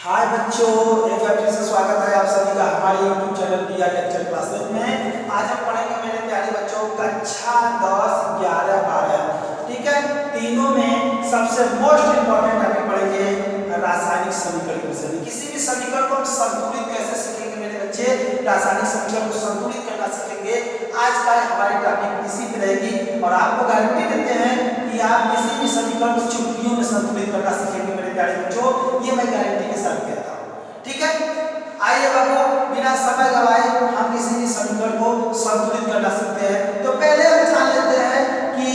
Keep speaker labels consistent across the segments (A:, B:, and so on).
A: हाय बच्चों, एक बार फिर से स्वागत है आप सभी का हमारे YouTube channel PR lecture classes में। आज हम पढ़ेंगे मेरे प्यारे बच्चों कक्षा 10, 11, 12। ठीक है, तीनों में सबसे मोस्ट इम्पोर्टेंट अभी पढ़ेंगे रासायनिक समीकरण के विषय में। किसी भी समीकरण को हम संतुलित कैसे सीखेंगे मेरे बच्चे, रासायनिक समीकरण को संतुलित करना सीखेंगे। आज का हमारी टॉपिक इसी पे रहेगी और आपको गारंटी देते हैं कि आप किसी भी समीकरण को चुटकियों में संतुलित करना सीखेंगे मेरे प्यारे बच्चों, ये मैं गारंटी के साथ कहता हूँ। ठीक है, आइए बाबू बिना समय गवाए हम किसी भी समीकरण को संतुलित करना सीखते हैं। तो पहले हम जान लेते हैं कि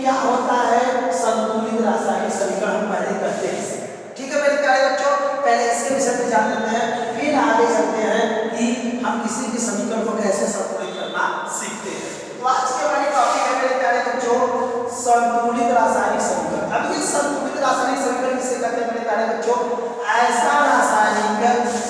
A: क्या होता है संतुलित रासायनिक समीकरण। हम पहले करते हैं इसे। ठीक है मेरे प्यारे बच्चों, पहले इसके विषय में जान लेते हैं, फिर आगे चलते हैं कि हम किसी भी समीकरण को कैसे संतुलित करना सीखते हैं। तो आज के हमारी टॉपिक है मेरे प्यारे बच्चों संतुलित रासायनिक समीकरण। अब ये संतुलित रासायनिक समीकरण किसे कहते हैं मेरे प्यारे बच्चों? ऐसा रासायनिक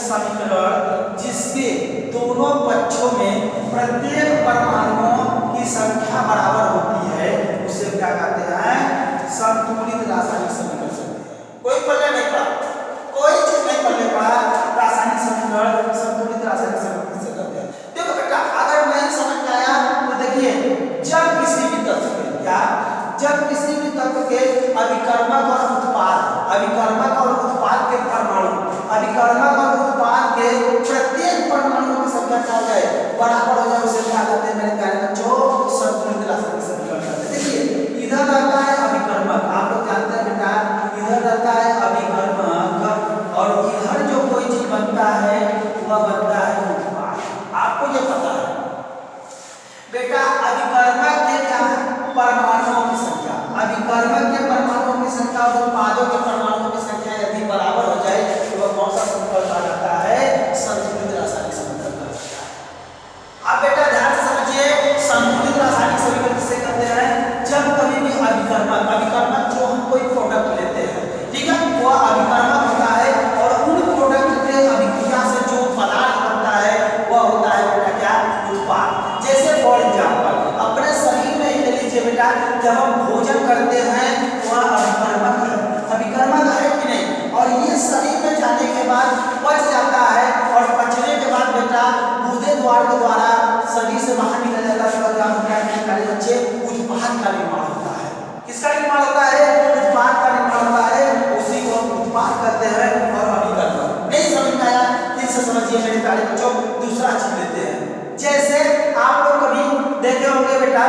A: समीकरण जिसके दोनों पक्षों में प्रत्येक परमाणुओं की संख्या बराबर होती है, उसे क्या कहते हैं? संतुलित रासायनिक समीकरण। कोई पढ़ने नहीं पड़ा, कोई चीज नहीं पढ़ने पड़ा, रासायनिक समीकरण संतुलित रासायनिक समीकरण से करते हैं। देखो बेटा, अगर नहीं समझ में आया तो देखिए, जब किसी भी तत्व के जब किसी भी तत्व के अभिकर्मक और उत्पाद के परमाणु, अभिकर्मक और उत्पाद के प्रत्येक परमाणु की संख्या क्या हो जाए? बराबर हो जाए, उसे क्या कहते हैं मेरे प्यारे बच्चों? संतुलित रासायनिक समीकरण कहते हैं। देखिए, इधर रहता है अभिकर्मक, आप लोग जानते हैं बेटा, इधर रहता है अभिकर्मक और इधर जो कोई चीज बनता है वह बनता है उत्पाद। आपको ये पता है बेटा, अभिकर्मक के क्या परमाणुओं की संख्या, अभिकर्मक के परमाणुओं की संख्या और उत्पादों के परमाणुओं की संख्या यदि बराबर हो जाए तो वह कौन सा समीकरण कहा जाता है? संतुलित रासायनिक समीकरण कहा जाता है। अब बेटा ध्यान से समझिए, संतुलित रासायनिक समीकरण किसे कहते हैं? जब कभी भी अभिकर्मक जो हम कोई प्रोडक्ट लेते हैं, ठीक है, वह अभिकर्मक होता है और उन प्रोडक्ट के अभिक्रिया से जो पदार्थ बनता है वह होता है बेटा क्या? उत्पाद। जैसे फॉर एग्जाम्पल अपने शरीर में ही ले लीजिए बेटा, जब हम भोजन करते हैं वह अभिकर्मक है कि नहीं? और ये शरीर में जाने के बाद पच जाता है और पचने के बाद बेटा गुदे द्वार के द्वारा शरीर से बाहर निकल जाता है। तो क्या होता है मेरे प्यारे बच्चे? उत्पाद का निर्माण होता है। किसका निर्माण होता है? उत्पाद का निर्माण होता है, उसी को हम उत्पाद कहते हैं और अभिकर्मक। नहीं समझ में आया? इसे समझिए मेरे प्यारे बच्चों। दूसरा चीज लेते हैं, जैसे आप लोग कभी देखे होंगे बेटा,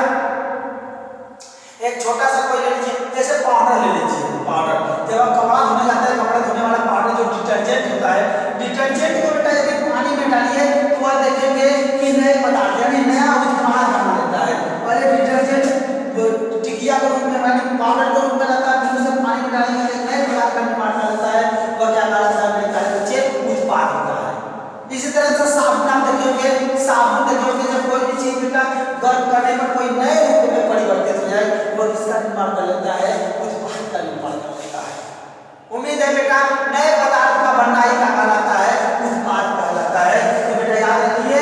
A: एक छोटा सा कोई ले लीजिए, जैसे पाउडर ले लीजिए। पाउडर जब आप कपड़ा धोने जाते हैं, कपड़ा धोने वाला पाउडर जो डिटर्जेंट होता है, डिटर्जेंट को बेटा यदि पानी में डालिए तो वह देखेंगे कि नए पदार्थ यानी नया उत्पाद बना लेता है। पहले डिटर्जेंट टिकिया के रूप में यानी पाउडर के रूप में रहता है, फिर उसे पानी में डालेंगे तो नए पदार्थ का निर्माण कर लेता है। वह क्या कहलाता है मेरे प्यारे बच्चे? उत्पाद होता है। इसी तरह से साबुन आप देखेंगे, साबुन देखेंगे, जब कोई भी चीज बेटा गर्म करने पर कोई नए रूप में परिवर्तित हो जाए वह किसका निर्माण कर लेता है? उत्पाद का निर्माण कर लेता है। उम्मीद है बेटा नए पदार्थ का बनना ही क्या कहलाता है? उत्पाद कहलाता है। तो बेटा याद रखिए,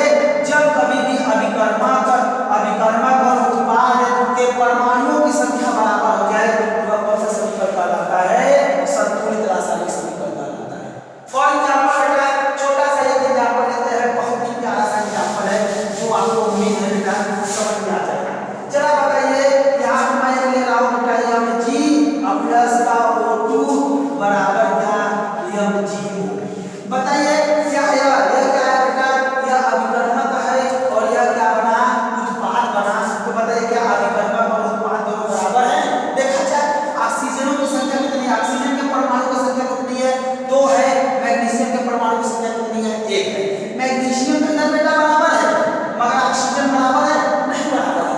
A: जब कभी भी अभिकर्मक और उत्पाद के परमाणुओं की संख्या बराबर हो जाए तो वह कौन सा समीकरण कहलाता है? संतुलित रासायनिक समीकरण कहलाता है। फॉर एग्जाम्पल बेटा छोटा सा एक एग्जाम्पल लेते हैं, बहुत ही प्यारा सा एग्जाम्पल है जो आपको उम्मीद है बेटा समझ में आ जाएगा। चला बताइए, यहाँ मैं ले रहा हूँ बेटा Mg प्लस का O2 बराबर क्या? MgO। बताइए क्या यह क्या है बेटा? यह अभिकर्मक है और यह क्या बना? उत्पाद बना। तो बताइए क्या अभिकर्मक और उत्पाद दोनों बराबर हैं? देखा जाए ऑक्सीजनों की संख्या कितनी है? ऑक्सीजन के परमाणु की संख्या कितनी है? 2 है। मैग्नीशियम के परमाणु की संख्या कितनी है? 1 है। मैग्नीशियम के अंदर बेटा बराबर है मगर ऑक्सीजन बराबर है? नहीं बराबर है।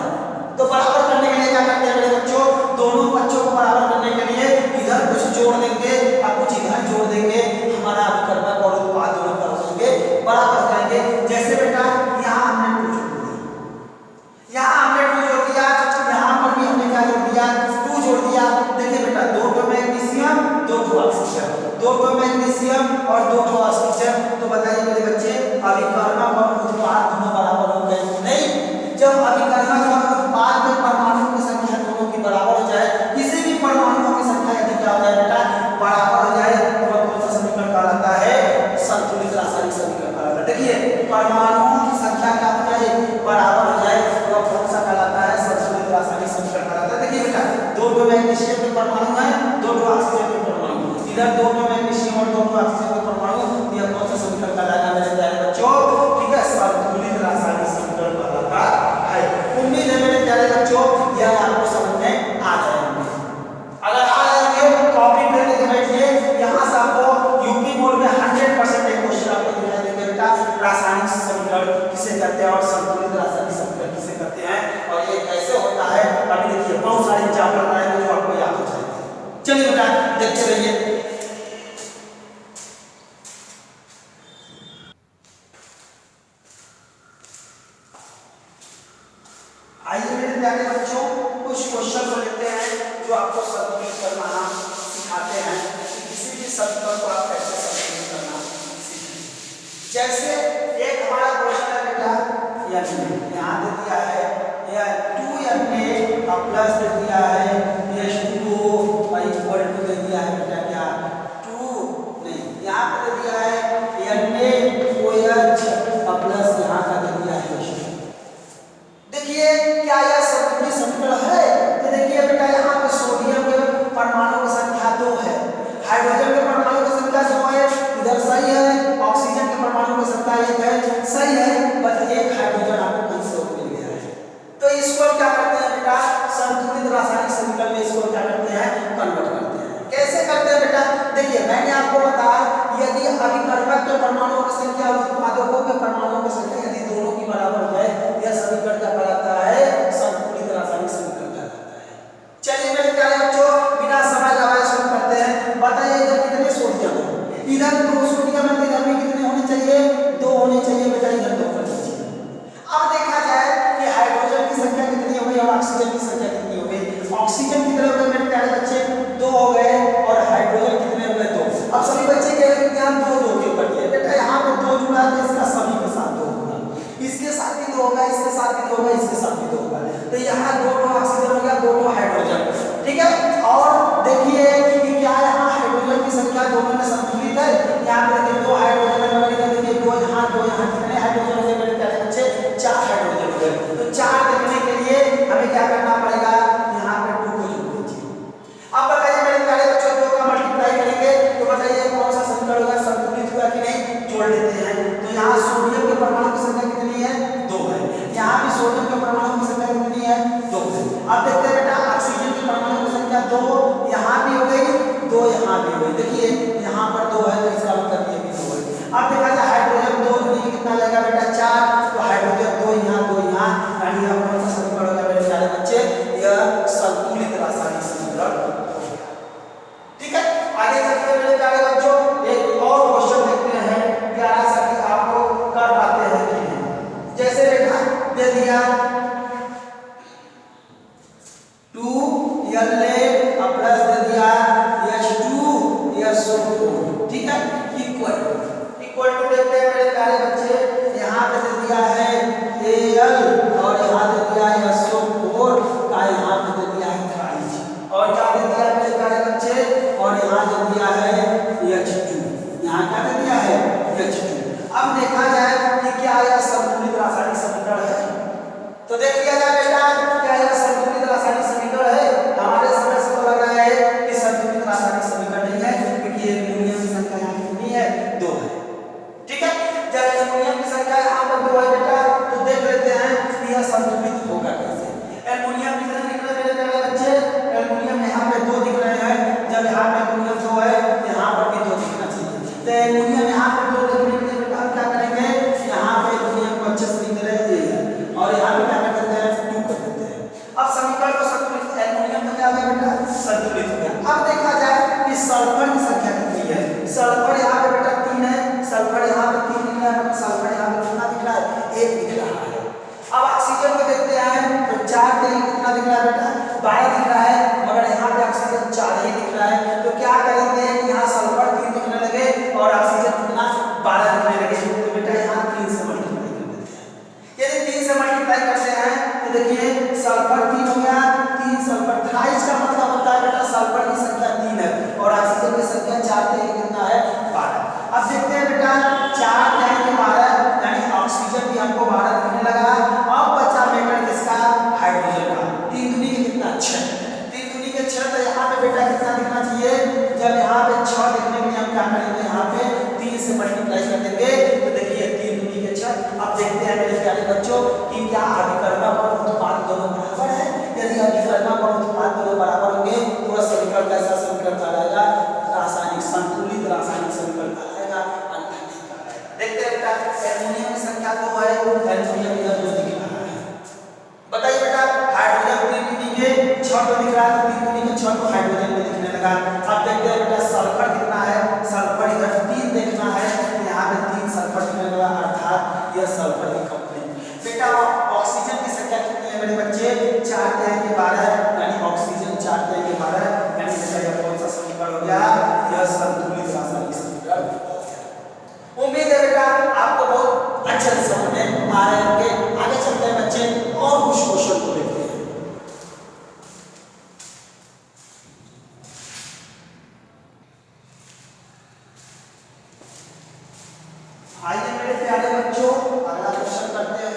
A: तो बराबर करने के लिए क्या करते हैं मेरे बच्चों? दोनों बच्चों को बराबर करने के लिए इधर कुछ जोड़ देंगे और कुछ इधर जोड़ देंगे, हमारा अभिकर्मक और उत्पाद मैग्नीशियम के परमाणु हैं, 2 ऑक्सीजन के परमाणु, इधर 2 मैग्नीशियम और 2 ऑक्सीजन के परमाणु, यह कौन सा समीकरण कहलाएगा मेरे प्यारे बच्चों? ठीक है, संतुलित रासायनिक समीकरण कहलाता है। उम्मीद है मेरे प्यारे बच्चों यह आपको समझ में आ जाएगा। अगर आ जाएंगे कॉपी पे लिख बैठिए, यहाँ से आपको यूपी बोर्ड में 100% एक क्वेश्चन आपको दिखाई देगा बेटा, रासायनिक समीकरण किसे कहते हैं और संतुलित रासायनिक समीकरण किसे कहते हैं और ये कैसे होता है। अभी देखिए बहुत सारे एग्जाम्पल आएंगे जो आपको याद हो जाएंगे। चलिए बेटा देखते रहिए। आइए मेरे प्यारे बच्चों कुछ क्वेश्चन को लेते हैं जो आपको संतुलित करना सिखाते हैं कि किसी भी समीकरण को आप कैसे संतुलित करना सीखें। जैसे एक हमारा क्वेश्चन है बेटा, यहाँ दे दिया है यह 2Na प्लस दे दिया है H2O इक्वल टू दे दिया है बेटा क्या 2 नहीं, यहाँ पे दे दिया है NaOH प्लस यहाँ का दे दिया है H2। देखिए क्या यह संतुलित समीकरण है? तो देखिए बेटा यहाँ पे सोडियम के परमाणु की संख्या 2 है, हाइड्रोजन के परमाणु की संख्या 2 है, इधर सही है, ऑक्सीजन के परमाणु की संख्या 1 है, सही है, बस एक हाइड्रोजन आपको कहीं से मिल गया है। तो इसको क्या करते हैं बेटा, संतुलित रासायनिक समीकरण में इसको क्या करते हैं, कन्वर्ट करते हैं। कैसे करते हैं बेटा? देखिए मैंने आपको बताया यदि अभिकर्मक के परमाणुओं की संख्या और उत्पादकों के परमाणुओं की संख्या यदि दोनों की बराबर हो जाए, यह समीकरण क्या कहलाता है, संतुलित रासायनिक समीकरण कहलाता है। चलिए मेरे प्यारे बच्चों बिना समय गवाए शुरू करते हैं। बताइए इधर कितने सोडियम है, इधर 2 सोडियम है, इधर भी कितने होने चाहिए, 2 होने चाहिए बेटा, इधर 2 होने चाहिए। अब देखा जाए कि हाइड्रोजन की संख्या कितनी हो गई और ऑक्सीजन की संख्या कितनी हो गई। ऑक्सीजन कितने हो गए मेरे प्यारे बच्चे, 2 हो गए, और हाइड्रोजन कितने हो गए, 2। अब सभी बच्चे कह रहे हैं कि हम 2 2 के ऊपर दिए बेटा, यहाँ पे 2 जुड़ा है तो इसका सभी के साथ 2 होगा, इसके साथ भी 2 होगा, इसके साथ भी 2 होगा, इसके साथ भी 2 होगा। तो यहाँ 2 ऑक्सीजन हो गया, 2 हाइड्रोजन, ठीक है। और देखिए कि क्या यहाँ हाइड्रोजन की संख्या दोनों में संतुलित है। यहाँ पे देखिए 2 हाइड्रोजन है, देखिए 2 यहाँ 2 यहाँ, कितने हाइड्रोजन हो गए मेरे प्यारे बच्चे, 4 हाइड्रोजन हो गए। तो 4 देखने के लिए हमें क्या करना पड़ेगा, यहाँ पे 2 को जोड़ दीजिए। अब बताइए मेरे प्यारे बच्चों 2 का मल्टीप्लाई करेंगे तो बताइए कौन सा समीकरण होगा, संतुलित हुआ कि नहीं, जोड़ लेते हैं। तो यहाँ सोडियम के परमाणु की संख्या कितनी है, 2 है, यहाँ भी सोडियम के परमाणु की संख्या कितनी है, 2 है। अब देखते हैं बेटा ऑक्सीजन के परमाणु की संख्या 2 यहाँ भी हो गई, 2 यहाँ भी हो गई, देखिए यहाँ पर 2 है तो इसका मतलब ये भी 2 है। अब देखा जाए हाइड्रोजन 2 दूनी कितना लगेगा बेटा, 4, तो हाइड्रोजन 2 यहाँ 2 यहाँ, यानी यह कौन सा समीकरण होगा मेरे प्यारे बच्चे, यह संतुलित रासायनिक समीकरण। ठीक है, आगे चलते हैं मेरे प्यारे बच्चों, एक और क्वेश्चन देखते हैं प्यारा सा कि आपको कर पाते हैं कि नहीं। जैसे बेटा दे दिया 2Na प्लस दे दिया H2SO4, ठीक है, इक्वल टू देखते हैं मेरे प्यारे बच्चे, यहाँ पे दे दिया है Al और यहाँ दे दिया है SO4 का, यहाँ पे दे दिया है ट्राइज, और क्या दे दिया है मेरे प्यारे बच्चे, और यहाँ दे दिया है H2, यहाँ क्या दे दिया है H2। अब देखा जाए कि क्या यह संतुलित रासायनिक समीकरण है, तो देख लिया जाए बेटा क्या यह संतुलित रासायनिक समीकरण है। हमारे समय से तो लग रहा है कि संतुलित रासायनिक समीकरण नहीं है, क्योंकि एल्युमिनियम की संख्या यहाँ कितनी है, 2 है, ठीक है। जब एल्युमिनियम की संख्या यहाँ पर 2 है बेटा, तो देख लेते हैं कि यह संतुलित होगा कैसे। एल्युमिनियम कितने दिख रहे हैं मेरे बच्चे, एल्युमिनियम यहाँ पे 2 दिख रहे हैं, जब यहाँ पे एल्युमिनियम 2 है यहाँ पर भी 2 दिखना चाहिए। तो एल्युमिनियम यहाँ पर 2 देखने के लिए बेटा हम क्या करेंगे, यहाँ पे एल्युमिनियम को अच्छे से लिख रहे हैं और यहाँ पे क्या कर देते हैं, 2 कर देते हैं। अब समीकरण को संतुलित, एल्युमिनियम का क्या हो गया बेटा, संतुलित हो गया। अब देखा जाए कि सल्फर की संख्या कितनी है, सल्फर यहाँ पे बेटा 3 है, सल्फर यहाँ पे 3 दिख रहा है, सल्फर यहाँ पे कितना दिख रहा है, 1 दिख रहा है। अब ऑक्सीजन को देखते हैं तो 4 कितना दिख रहा है बेटा, 12 दिख रहा है, मगर यहाँ पे ऑक्सीजन 4 ही दिख रहा है। तो क्या करेंगे कि यहाँ सल्फर 3 दिखने लगे और ऑक्सीजन कितना 12 दिखने लगे, तो बेटा यहाँ 3 से मल्टीप्लाई कर देते हैं। यदि 3 से मल्टीप्लाई करते हैं तो देखिए सल्फर 3 हो गया, 3 सल्फर, थ्राइस का मतलब होता है बेटा सल्फर की संख्या 3 है और ऑक्सीजन की संख्या 4 है, कितना है 12। अब देखते हैं बेटा 4 के 12 यानी ऑक्सीजन भी हमको 12 दिखने लगा। अब बचा मेटल किसका, हाइड्रोजन का, 3 दूनी के कितना 6, 3 दूनी के 6, तो यहाँ पे क्या करेंगे यहाँ पे 3 से मल्टीप्लाई कर देंगे तो देखिए 3 दूनी के 6। अब देखते हैं मेरे प्यारे बच्चों कि क्या अभिकर्मक और उत्पाद दोनों बराबर है। यदि अभिकर्मक और उत्पाद दोनों बराबर होंगे तो वह समीकरण कैसा समीकरण कहलाएगा? रासायनिक संतुलित रासायनिक समीकरण कहलाएगा, अन्य नहीं कहलाएगा। देखते हैं बेटा एल्युमिनियम की संख्या 2 है, एल्युमिनियम इधर 2 दिख रहा है। बताइए बेटा हाइड्रोजन 3 दूनी के 6 तो दिख रहा है, 3 दूनी के 6 तो हाइड्रोजन में दिखने लगा। अब देखते हैं बेटा सल्फर कितना है, सल्फर इधर 3 देखना है, यहाँ पे 3 सल्फर दिखने लगा अर्थात यह सल्फर की कंपनी। बेटा ऑक्सीजन की संख्या कितनी है मेरे बच्चे? 4 तिहाई के 12, यानी ऑक्सीजन 4 तिहाई के 12, यानी बेटा यह कौन सा समीकरण हो गया? यह संतुलित रासायनिक समीकरण हो गया। उम्मीद है बेटा आपको बहुत अच्छे से समझ में आ रहे होंगे। आगे चलते हैं बच्चे और कुछ क्वेश्चन को देखते हैं। आइए मेरे प्यारे बच्चों अगला क्वेश्चन करते हैं।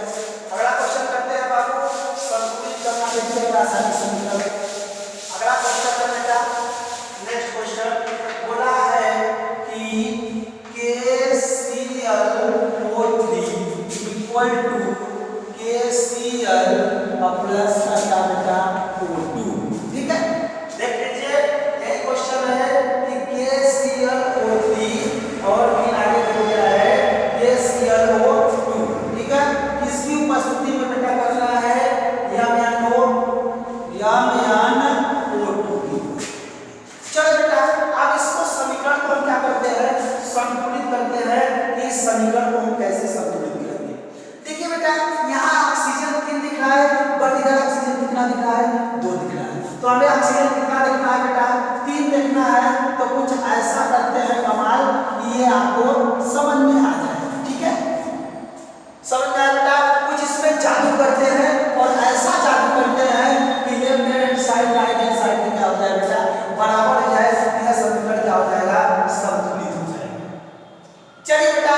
A: अगला क्वेश्चन करते हैं बाबू संतुलित करना देखते हैं रासायनिक समीकरण। अगला क्वेश्चन है बेटा नेक्स्ट क्वेश्चन बोला है कि KClO3 equal to KCl plus क्या बेटा O2। ठीक है देख लीजिए यही क्वेश्चन है कि KClO3 और फिर आगे हो गया है KClO2। ठीक है किसकी उपस्थिति में बेटा करना है? यम O2। चलो बेटा अब इसको समीकरण को हम क्या करते हैं? संतुलित करते हैं कि इस समीकरण को हम कैसे संतुलित करेंगे। देखिए बेटा यहाँ ऑक्सीजन 3 दिख रहा है बट इधर ऑक्सीजन कितना दिख रहा है? 2 दिख रहा है। तो हमें ऑक्सीजन कितना देखना है बेटा? 3 देखना है। तो कुछ ऐसा करते हैं कमाल कि ये आपको समझ में आ जाए। ठीक है समझ में आया बेटा? कुछ इसमें जादू करते हैं और ऐसा जादू करते हैं कि left hand side right hand side में क्या हो जाए बेटा? बराबर हो जाए। यह समीकरण क्या हो जाएगा? संतुलित हो जाएगा। चलिए बेटा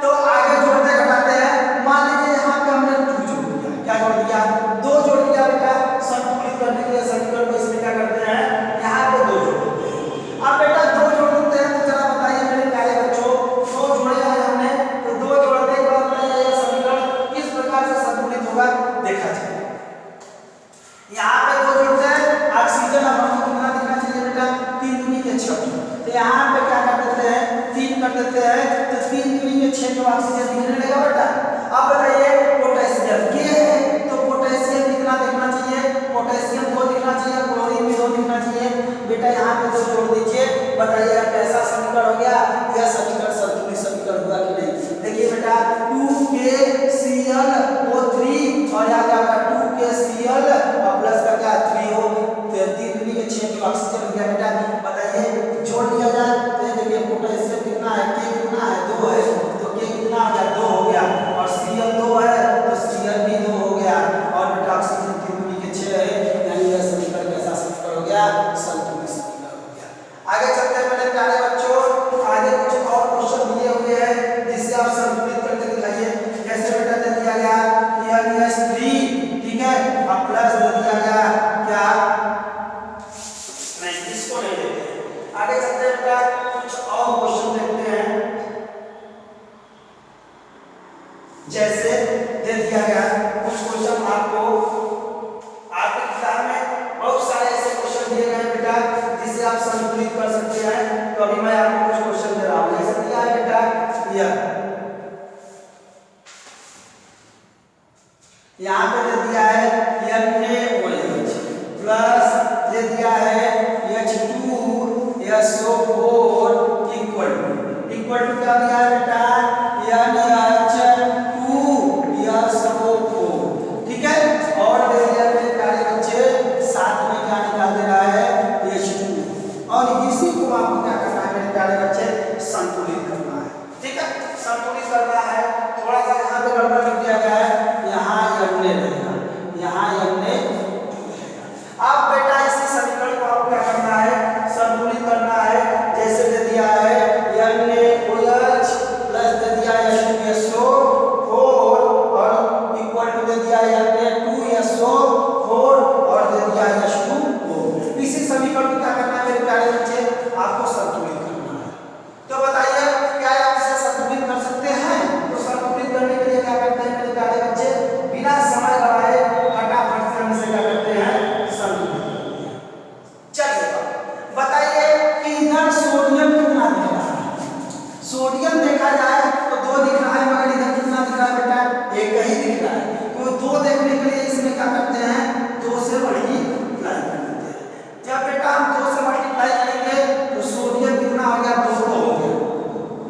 A: तो आगे जोड़ते घटाते हैं। मान लीजिए यहाँ पे हमने 2 जोड़ दिया। क्या जोड़ दिया? 2 जोड़ दिया बेटा। संतुलित करने के लिए समीकरण को इसमें क्या करते हैं? यहाँ पे 2 जोड़ देते हैं। अब बेटा 2 जोड़ देते हैं तो जरा बताइए मेरे प्यारे बच्चों 2 जोड़े हैं हमने तो 2 जोड़ने के बाद बताइए यह समीकरण किस प्रकार से संतुलित होगा देखा जाए। यहाँ पे 2 जोड़ते हैं ऑक्सीजन अब हमको कितना दिखना चाहिए बेटा? 3 दूनी के 6। तो यहाँ पे क्या कर देते हैं? 3 कर देते हैं तो 3 दूनी के 6 जो ऑक्सीजन दिखने लगा बेटा। अब बताइए पोटेशियम के है तो पोटेशियम कितना दिखना चाहिए? पोटेशियम 2 दिखना चाहिए, क्लोरीन भी 2 दिखना चाहिए। बेटा यहाँ पे 2 जोड़ दीजिए। बताइए कैसा समीकरण हो गया? यह समीकरण संतुलित समीकरण हुआ कि नहीं? देखिए बेटा 2KClO3 और यहाँ क्या होगा? 2KCl प्लस का क्या 3 हो 3 दूनी के 6 जो ऑक्सीजन हो गया बेटा। बताइए जोड़ दिया जाए तो देखिए पोटेशियम कितना है? K कितना है? 2 है तो K कितना हो गया? 2 हो गया और Cl 2 है तो Cl भी 2 हो गया और बेटा ऑक्सीजन 3 दूनी के 6 है यानी यह समीकरण कैसा समीकरण हो गया? संतुलित समीकरण हो गया। आगे चलते हैं मेरे प्यारे बच्चों। आगे कुछ और क्वेश्चन दिए हुए हैं जिससे आप संतुलित करके दिखाइए। जैसे बेटा दे दिया गया NH3 ठीक है अब प्लस दे दिया गया क्या? नहीं इसको नहीं देते। आगे चलते हैं बेटा कुछ और क्वेश्चन देखते हैं। जैसे दे दिया गया कुछ क्वेश्चन आपको आपकी किताब में बहुत सारे ऐसे क्वेश्चन दिए गए हैं बेटा जिससे आप संतुलित कर सकते हैं। तो अभी मैं आपको कुछ क्वेश्चन दे रहा हूँ। जैसे दिया है बेटा यहाँ पे दे दिया है NaOH प्लस दे दिया है H2SO4 इक्वल टू क्या दिया है बेटा? NH2SO4 ठीक है और दे दिया मेरे प्यारे बच्चे साथ में क्या निकाल दे रहा है? H2 और इसी को आपको क्या करना है मेरे प्यारे बच्चे? संतुलित करना है। ठीक है संतुलित करना है। थोड़ा सा यहाँ पे गड़बड़ कर दिया गया है। यहाँ हमने रहेगा यहाँ हमने अब बेटा इसी समीकरण को आपको क्या करना है? संतुलित करना है। जैसे दे दिया है NaOH प्लस दे दिया है H2SO4 और इक्वल टू दे दिया है Na2SO4 और दे दिया है H2O। इसी समीकरण को क्या करना है मेरे प्यारे बच्चे? आपको संतुलित करना है। तो सोडियम कितना दिख रहा है? सोडियम देखा जाए तो 2 दिख रहा है, मगर इधर कितना दिख रहा है बेटा? 1 ही दिख रहा है। तो 2 देखने के लिए इसमें क्या करते हैं? 2 से मल्टीप्लाई कर देते हैं। जब बेटा हम 2 से मल्टीप्लाई करेंगे तो सोडियम कितना हो गया? 2 हो गया।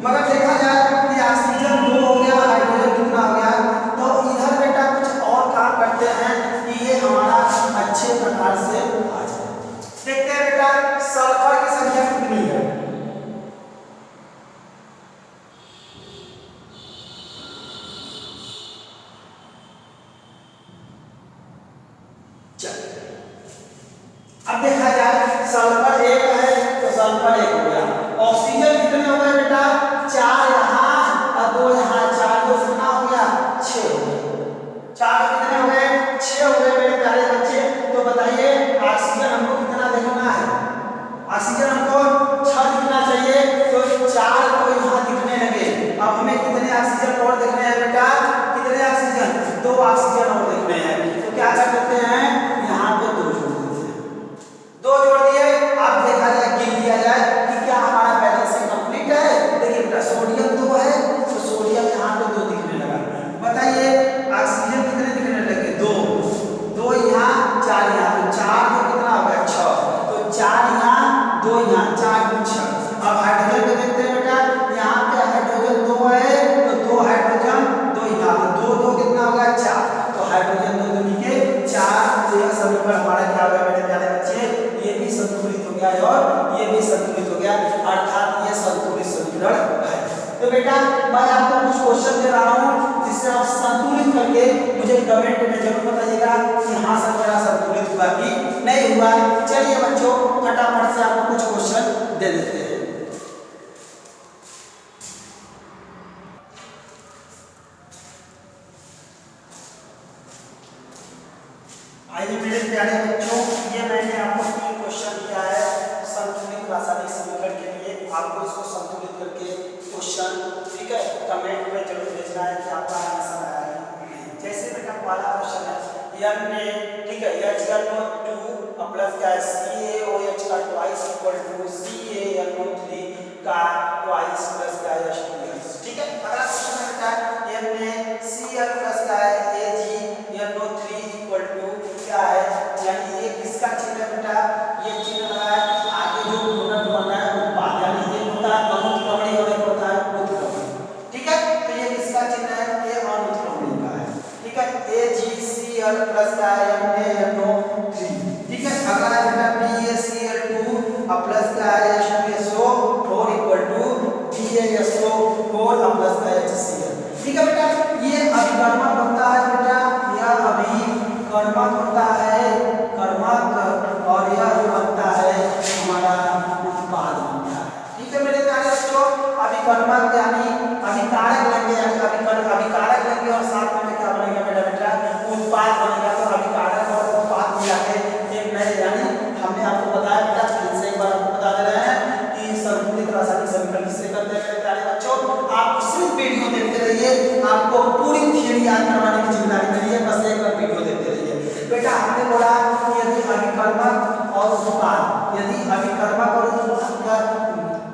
A: मगर देखा जाए कि ऑक्सीजन 2 हो गया, हाइड्रोजन कितना हो गया? तो इधर बेटा कुछ और काम करते हैं कि ये हमारा अच्छे प्रकार से आ जाए। देखते हैं बेटा सल्फर की संख्या कितनी है। अब देखा जाए सल्फर 1 है तो सल्फर 1 हो गया। ऑक्सीजन कितने हो गए बेटा? 4 यहाँ और 2 यहाँ, 4 2 कितना हो गया? 6 हो गया। 4 कितने हो गए? 6 हो गए मेरे प्यारे बच्चे। तो बताइए ऑक्सीजन हमको कितना देखना है? ऑक्सीजन हमको 6 दिखना चाहिए, तो 4 तो यहाँ दिखने लगे। अब हमें कितने ऑक्सीजन और देखने हैं बेटा? कितने ऑक्सीजन? 2 ऑक्सीजन और देखने हैं। तो क्या कर देते हैं? यहाँ पे 2 जोड़ देते हैं। 2 जोड़ दिए। अब देखा जाए, गिन लिया जाए कि क्या हमारा बैलेंस कंप्लीट है। देखिए बेटा सोडियम 2 है तो सोडियम यहाँ पे 2 दिखने लगा। बताइए ऑक्सीजन कितने दिखने लगे? 2 2 यहाँ, 4 यहाँ, तो 4 2 कितना हो गया? 6। तो 4 यहाँ, 2 यहाँ, 4 2 6। अब हाइड्रोजन को देखते हैं बेटा, यहाँ पे हाइड्रोजन 2 है तो 2 हाइड्रोजन, 2 यहाँ, तो 2 2 कितना हो गया? 4। तो हाइड्रोजन 2 दूनी के 4। तो यह समीकरण हमारा क्या हो गया मेरे प्यारे बच्चे? ये भी संतुलित हो गया और ये भी संतुलित हो गया, अर्थात ये संतुलित समीकरण है। तो बेटा मैं आपको कुछ क्वेश्चन दे रहा हूँ जिससे आप संतुलित करके मुझे कमेंट में जरूर बताइएगा कि हाँ सर मेरा संतुलित हुआ कि नहीं हुआ। चलिए बच्चों फटाफट से आपको कुछ क्वेश्चन दे देते हैं। आइए मेरे प्यारे बच्चों, ये मैंने आपको 3 क्वेश्चन दिया है संतुलित रासायनिक समीकरण के लिए। आपको इसको संतुलित करके क्वेश्चन, ठीक है, कमेंट में जरूर भेजना है कि आपका आंसर आया है नहीं। जैसे बेटा पहला क्वेश्चन है n में, ठीक है, HNO2 प्लस क्या है? CaOH का ट्वाइस इक्वल टू CaNO3 का ट्वाइस प्लस क्या है? H2S, ठीक है। अगला क्वेश्चन है बेटा n में Cl प्लस क्या है? AgNO3 इक्वल टू क्या है? यानी ये किसका चिन्ह है बेटा? ये चिन्ह है आगे जो प्रोडक्ट बना है उत्पाद, यानी ये होता है अनुत्क्रमणीय और एक होता है उत्क्रमणीय, ठीक है। तो ये किसका चिन्ह है? ये अनुत्क्रमणीय का है, ठीक है। AgCl प्लस का है NaNO3, ठीक है। अगला है बेटा BaCl2 प्लस का है H2SO4 equal to BaSO4 plus का HCl, ठीक है बेटा। ये अभिकर्मक बनता है बेटा, यह अभिकर्मक होता है, कर्मक, और यह जो बनता है हमारा उत्पाद बनता है, ठीक है मेरे प्यारे बच्चों। अभिकर्मक यानी अभिकारक लेंगे, यानी अभिकारक लेंगे और साथ में क्या बनेगा बेटा? उत्पाद बनेगा। तो अभिकारक और उत्पाद मिला के एक नए, यानी हमने आपको बताया बेटा, फिर से एक बार आपको बता दे रहे हैं कि संतुलित रासायनिक समीकरण किससे करते हैं मेरे प्यारे बच्चों। आप सिर्फ वीडियो देखते रहिए, आपको पूरी थियरी याद करवाने की जिम्मेदारी मेरी है, बस एक बार वीडियो देखते रहिए। बेटा हमने बोला कि यदि अभिकर्मक और उत्पाद, यदि अभिकर्मक और उत्पाद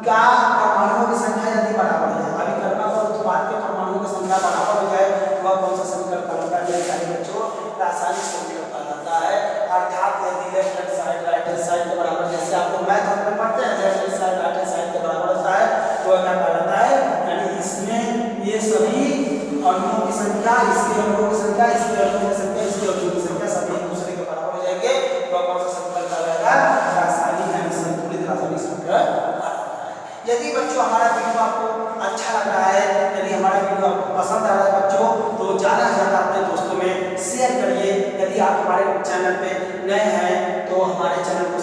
A: का परमाणुओं की संख्या यदि बराबर है, अभिकर्मक और उत्पाद के परमाणुओं की संख्या बराबर हो जाए, वह कौन सा समीकरण कहलाता है मेरे प्यारे बच्चों? रासायनिक समीकरण कहलाता है। अर्थात यदि left hand side right hand side के बराबर, जैसे आपको मैथ में पढ़ते हैं left hand side right hand side के बराबर होता है, तो क्या कहलाता है? यानी इसमें ये सभी अणुओं की संख्या, इसके अणुओं की संख्या, इसके अणुओं की संख्या, इसके अणुओं की संख्या सभी एक दूसरे के बराबर हो जाएंगे, तो कौन सा समीकरण कहलाएगा? रासायनिक यानी संतुलित रासायनिक समीकरण कहलाता है। यदि बच्चों हमारा वीडियो आपको अच्छा लग रहा है, यदि हमारा वीडियो आपको पसंद आ रहा है बच्चों, तो ज़्यादा से ज़्यादा अपने दोस्तों में शेयर करिए। यदि आप हमारे चैनल पे नए हैं तो हमारे चैनल को